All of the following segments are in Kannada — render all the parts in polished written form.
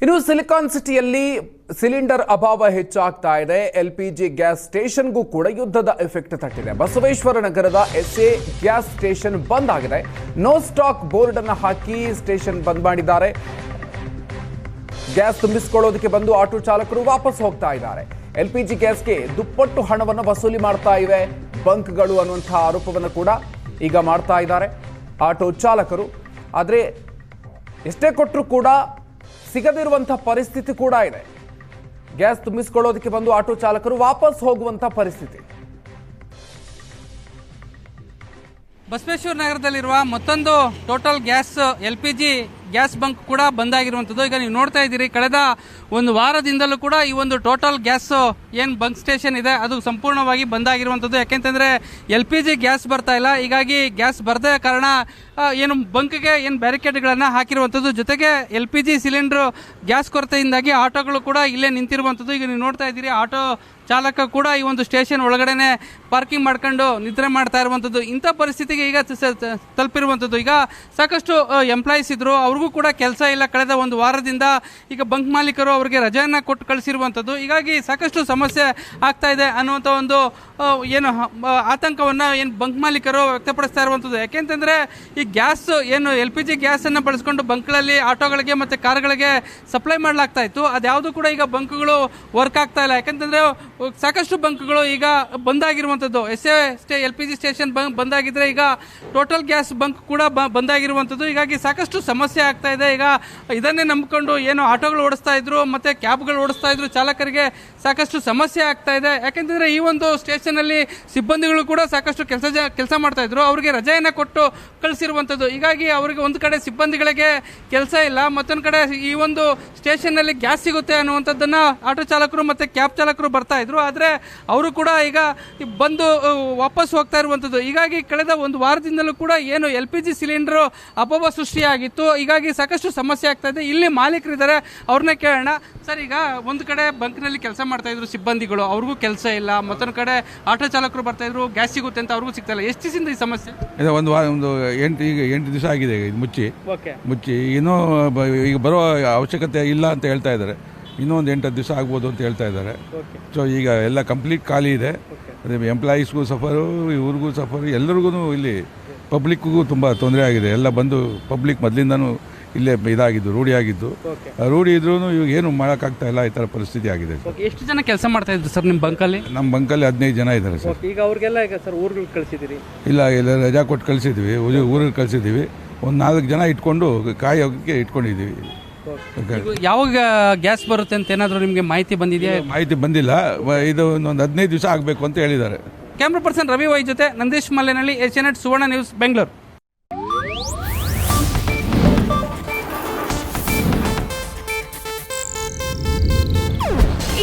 ಇನ್ನು ಸಿಲಿಕಾನ್ ಸಿಟಿಯಲ್ಲಿ ಸಿಲಿಂಡರ್ ಅಭಾವ ಹೆಚ್ಚಾಗ್ತಾ ಇದೆ. ಎಲ್ಪಿಜಿ ಗ್ಯಾಸ್ ಸ್ಟೇಷನ್ಗೂ ಕೂಡ ಯುದ್ಧದ ಎಫೆಕ್ಟ್ ತಟ್ಟಿದೆ. ಬಸವೇಶ್ವರ ನಗರದ ಎಸ್ಎ ಗ್ಯಾಸ್ ಸ್ಟೇಷನ್ ಬಂದ್ ಆಗಿದೆ. ನೋ ಸ್ಟಾಕ್ ಬೋರ್ಡ್ ಅನ್ನು ಹಾಕಿ ಸ್ಟೇಷನ್ ಬಂದ್ ಮಾಡಿದ್ದಾರೆ. ಗ್ಯಾಸ್ ತುಂಬಿಸಿಕೊಳ್ಳೋದಕ್ಕೆ ಬಂದು ಆಟೋ ಚಾಲಕರು ವಾಪಸ್ ಹೋಗ್ತಾ ಇದ್ದಾರೆ. ಎಲ್ಪಿಜಿ ಗ್ಯಾಸ್ಗೆ ದುಪ್ಪಟ್ಟು ಹಣವನ್ನು ವಸೂಲಿ ಮಾಡ್ತಾ ಇವೆ ಬಂಕ್ಗಳು ಅನ್ನುವಂತಹ ಆರೋಪವನ್ನು ಕೂಡ ಈಗ ಮಾಡ್ತಾ ಇದ್ದಾರೆ ಆಟೋ ಚಾಲಕರು. ಆದರೆ ಎಷ್ಟೇ ಕೊಟ್ಟರು ಕೂಡ ಸಿಗದಿರುವಂಥ ಪರಿಸ್ಥಿತಿ ಕೂಡ ಇದೆ. ಗ್ಯಾಸ್ ತುಂಬಿಸಿಕೊಳ್ಳೋದಕ್ಕೆ ಬಂದು ಆಟೋ ಚಾಲಕರು ವಾಪಸ್ ಹೋಗುವಂಥ ಪರಿಸ್ಥಿತಿ. ಬಸವೇಶ್ವರ ನಗರದಲ್ಲಿರುವ ಮತ್ತೊಂದು total gas LPG gas bunk ಕೂಡ ಬಂದಾಗಿರುವಂಥದ್ದು. ಈಗ ನೀವು ನೋಡ್ತಾ ಇದ್ದೀರಿ, ಕಳೆದ ಒಂದು ವಾರದಿಂದಲೂ ಕೂಡ ಈ ಒಂದು ಟೋಟಲ್ ಗ್ಯಾಸ್ ಏನು ಬಂಕ್ ಸ್ಟೇಷನ್ ಇದೆ ಅದು ಸಂಪೂರ್ಣವಾಗಿ ಬಂದಾಗಿರುವಂಥದ್ದು. ಯಾಕೆಂತಂದರೆ ಎಲ್ಪಿಜಿ ಗ್ಯಾಸ್ ಬರ್ತಾ ಇಲ್ಲ. ಹೀಗಾಗಿ ಗ್ಯಾಸ್ ಬರದೇ ಕಾರಣ ಏನು ಬಂಕ್ಗೆ ಏನು ಬ್ಯಾರಿಕೇಡ್ಗಳನ್ನು ಹಾಕಿರುವಂಥದ್ದು. ಜೊತೆಗೆ ಎಲ್ಪಿಜಿ ಸಿಲಿಂಡರ್ ಗ್ಯಾಸ್ ಕೊರತೆಯಿಂದಾಗಿ ಆಟೋಗಳು ಕೂಡ ಇಲ್ಲೇ ನಿಂತಿರುವಂಥದ್ದು. ಈಗ ನೀವು ನೋಡ್ತಾ ಇದ್ದೀರಿ, ಆಟೋ ಚಾಲಕ ಕೂಡ ಈ ಒಂದು ಸ್ಟೇಷನ್ ಒಳಗಡೆನೆ ಪಾರ್ಕಿಂಗ್ ಮಾಡ್ಕೊಂಡು ನಿದ್ರೆ ಮಾಡ್ತಾ ಇರುವಂಥದ್ದು. ಇಂಥ ಪರಿಸ್ಥಿತಿಗೆ ಈಗ ತಲುಪಿರುವಂಥದ್ದು. ಈಗ ಸಾಕಷ್ಟು ಎಂಪ್ಲಾಯೀಸ್ ಇದ್ರು, ಅವ್ರಿಗೂ ಕೂಡ ಕೆಲಸ ಇಲ್ಲ ಕಳೆದ ಒಂದು ವಾರದಿಂದ. ಈಗ ಬಂಕ್ ಮಾಲೀಕರು ಅವರಿಗೆ ರಜೆಯನ್ನು ಕೊಟ್ಟು ಕಳಿಸಿರುವಂಥದ್ದು. ಹೀಗಾಗಿ ಸಾಕಷ್ಟು ಸಮಸ್ಯೆ ಆಗ್ತಾ ಇದೆ ಅನ್ನುವಂಥ ಒಂದು ಏನು ಆತಂಕವನ್ನು ಏನು ಬಂಕ್ ಮಾಲೀಕರು ವ್ಯಕ್ತಪಡಿಸ್ತಾ ಇರುವಂಥದ್ದು. ಯಾಕೆಂತಂದರೆ ಈ ಗ್ಯಾಸ್ ಏನು ಎಲ್ಪಿಜಿ ಗ್ಯಾಸನ್ನು ಬಳಸ್ಕೊಂಡು ಬಂಕ್ಗಳಲ್ಲಿ ಆಟೋಗಳಿಗೆ ಮತ್ತು ಕಾರ್ಗಳಿಗೆ ಸಪ್ಲೈ ಮಾಡಲಾಗ್ತಾ ಇತ್ತು. ಅದ್ಯಾವುದು ಕೂಡ ಈಗ ಬಂಕ್ಗಳು ವರ್ಕ್ ಆಗ್ತಾ ಇಲ್ಲ. ಯಾಕೆಂತಂದರೆ ಸಾಕಷ್ಟು ಬಂಕ್ಗಳು ಈಗ ಬಂದಾಗಿರುವಂಥದ್ದು. ಎಲ್ಪಿಜಿ ಸ್ಟೇಷನ್ ಬಂದಾಗಿದ್ರೆ ಈಗ ಟೋಟಲ್ ಗ್ಯಾಸ್ ಬಂಕ್ ಕೂಡ ಬಂದಾಗಿರುವಂಥದ್ದು. ಹೀಗಾಗಿ ಸಾಕಷ್ಟು ಸಮಸ್ಯೆ ಆಗ್ತಾ ಇದೆ. ಈಗ ಇದನ್ನೇ ನಂಬಿಕೊಂಡು ಏನು ಆಟೋಗಳು ಓಡಿಸ್ತಾ ಇದ್ರು ಮತ್ತೆ ಕ್ಯಾಬ್ಗಳು ಓಡಿಸ್ತಾ ಇದ್ರು ಚಾಲಕರಿಗೆ ಸಾಕಷ್ಟು ಸಮಸ್ಯೆ ಆಗ್ತಾ ಇದೆ. ಯಾಕೆಂತಂದ್ರೆ ಈ ಒಂದು ಸ್ಟೇಷನ್ ಅಲ್ಲಿ ಸಿಬ್ಬಂದಿಗಳು ಕೂಡ ಸಾಕಷ್ಟು ಕೆಲಸ ಮಾಡ್ತಾ ಇದ್ರು, ಅವರಿಗೆ ರಜೆಯನ್ನ ಕೊಟ್ಟು ಕಳಿಸಿರುವಂಥದ್ದು. ಹೀಗಾಗಿ ಅವರಿಗೆ ಒಂದು ಕಡೆ ಸಿಬ್ಬಂದಿಗಳಿಗೆ ಕೆಲಸ ಇಲ್ಲ, ಮತ್ತೊಂದು ಕಡೆ ಈ ಒಂದು ಸ್ಟೇಷನ್ ಅಲ್ಲಿ ಗ್ಯಾಸ್ ಸಿಗುತ್ತೆ ಅನ್ನುವಂಥದ್ದನ್ನ ಆಟೋ ಚಾಲಕರು ಮತ್ತೆ ಕ್ಯಾಬ್ ಚಾಲಕರು ಬರ್ತಾ ಇದ್ರು. ಆದ್ರೆ ಅವರು ಕೂಡ ಈಗ ಬಂದು ವಾಪಸ್ ಹೋಗ್ತಾ ಇರುವಂಥದ್ದು. ಹೀಗಾಗಿ ಕಳೆದ ಒಂದು ವಾರದಿಂದಲೂ ಕೂಡ ಏನು ಎಲ್ಪಿಜಿ ಸಿಲಿಂಡರ್ ಅಭಾವ ಸೃಷ್ಟಿಯಾಗಿತ್ತು. ಹೀಗಾಗಿ ಸಾಕಷ್ಟು ಸಮಸ್ಯೆ ಆಗ್ತಾ ಇದೆ. ಇಲ್ಲಿ ಮಾಲೀಕರಿದ್ದಾರೆ, ಅವ್ರನ್ನೇ ಕೇಳೋಣ. ಸರ್, ಈಗ ಒಂದು ಕಡೆ ಬಂಕ್ನಲ್ಲಿ ಕೆಲಸ ಮಾಡ್ತಾ ಇದ್ರು ಸಿಬ್ಬಂದಿಗಳು, ಅವ್ರಿಗೂ ಕೆಲಸ ಇಲ್ಲ, ಮತ್ತೊಂದು ಕಡೆ ಆಟೋ ಚಾಲಕರು ಬರ್ತಾ ಇದ್ರು, ಗ್ಯಾಸ್ ಸಿಗುತ್ತೆ ಅಂತ ಅವ್ರಿಗೂ ಸಿಗ್ತಾ ಇಲ್ಲ. ಎಷ್ಟು ದಿವಸದಿಂದ ಈ ಸಮಸ್ಯೆ? ಒಂದು 8 ದಿವಸ ಆಗಿದೆ ಇದು ಮುಚ್ಚಿ ಇನ್ನೂ ಈಗ ಬರೋ ಅವಶ್ಯಕತೆ ಇಲ್ಲ ಅಂತ ಹೇಳ್ತಾ ಇದ್ದಾರೆ. ಇನ್ನೂ ಒಂದು 8 ದಿವಸ ಆಗ್ಬೋದು ಅಂತ ಹೇಳ್ತಾ ಇದ್ದಾರೆ. ಸೊ ಈಗ ಎಲ್ಲ ಕಂಪ್ಲೀಟ್ ಖಾಲಿ ಇದೆ. ಅದೇ ಎಂಪ್ಲಾಯೀಸ್ಗೂ ಸಫರು, ಇವ್ರಿಗೂ ಸಫರು, ಎಲ್ಲರಿಗೂ ಇಲ್ಲಿ ಪಬ್ಲಿಕ್ಗೂ ತುಂಬ ತೊಂದರೆ ಆಗಿದೆ. ಎಲ್ಲ ಬಂದು ಪಬ್ಲಿಕ್ ಮೊದಲಿಂದನೂ ಇಲ್ಲೇ ಇದಾಗಿದ್ದು, ರೂಢಿಯಾಗಿದ್ದು. ರೂಢಿ ಇದ್ರೂ ಇವಾಗ ಏನು ಮಾಡೋಕ್ಕಾಗ್ತಾ ಇಲ್ಲ, ಈ ಥರ ಪರಿಸ್ಥಿತಿ ಆಗಿದೆ. ಎಷ್ಟು ಜನ ಕೆಲಸ ಮಾಡ್ತಾ ಇದ್ರು ಸರ್ ನಿಮ್ಮ ಬಂಕಲ್ಲಿ? ನಮ್ಮ ಬಂಕಲ್ಲಿ 15 ಜನ ಇದ್ದಾರೆ ಸರ್. ಈಗ ಅವ್ರಿಗೆಲ್ಲ ಈಗ ಸರ್ ಊರುಗಳಿಗೆ ಕಳಿಸಿದ್ದೀರಿ? ಇಲ್ಲ ರಜಾ ಕೊಟ್ಟು ಕಳಿಸಿದ್ವಿ, ಊರಿಗೆ ಕಳಿಸಿದ್ದೀವಿ. ಒಂದು 4 ಜನ ಇಟ್ಕೊಂಡು ಕಾಯೋಕ್ಕೆ ಇಟ್ಕೊಂಡಿದ್ದೀವಿ. ಯಾವಾಗ ಗ್ಯಾಸ್ ಬರುತ್ತೆ ಅಂತ ಏನಾದರೂ ನಿಮಗೆ ಮಾಹಿತಿ ಬಂದಿದೆಯಾ? ಮಾಹಿತಿ ಬಂದಿಲ್ಲ. ಇದು ಒಂದು 15 ದಿವಸ ಆಗಬೇಕು ಅಂತ ಹೇಳಿದ್ದಾರೆ. ಕ್ಯಾಮ್ರಾ ಪರ್ಸನ್ ರವಿ ವೈ ಜೊತೆ ನಂದೀಶ್ ಮಲ್ಲೇನಹಳ್ಳಿ, ಏಷ್ಯಾನೆಟ್ ಸುವರ್ಣ ನ್ಯೂಸ್, ಬೆಂಗಳೂರು.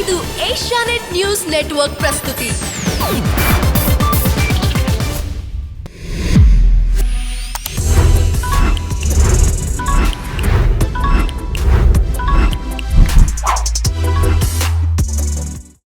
ಇದು ಏಷ್ಯಾನೆಟ್ ನ್ಯೂಸ್ ನೆಟ್ವರ್ಕ್ ಪ್ರಸ್ತುತಿ.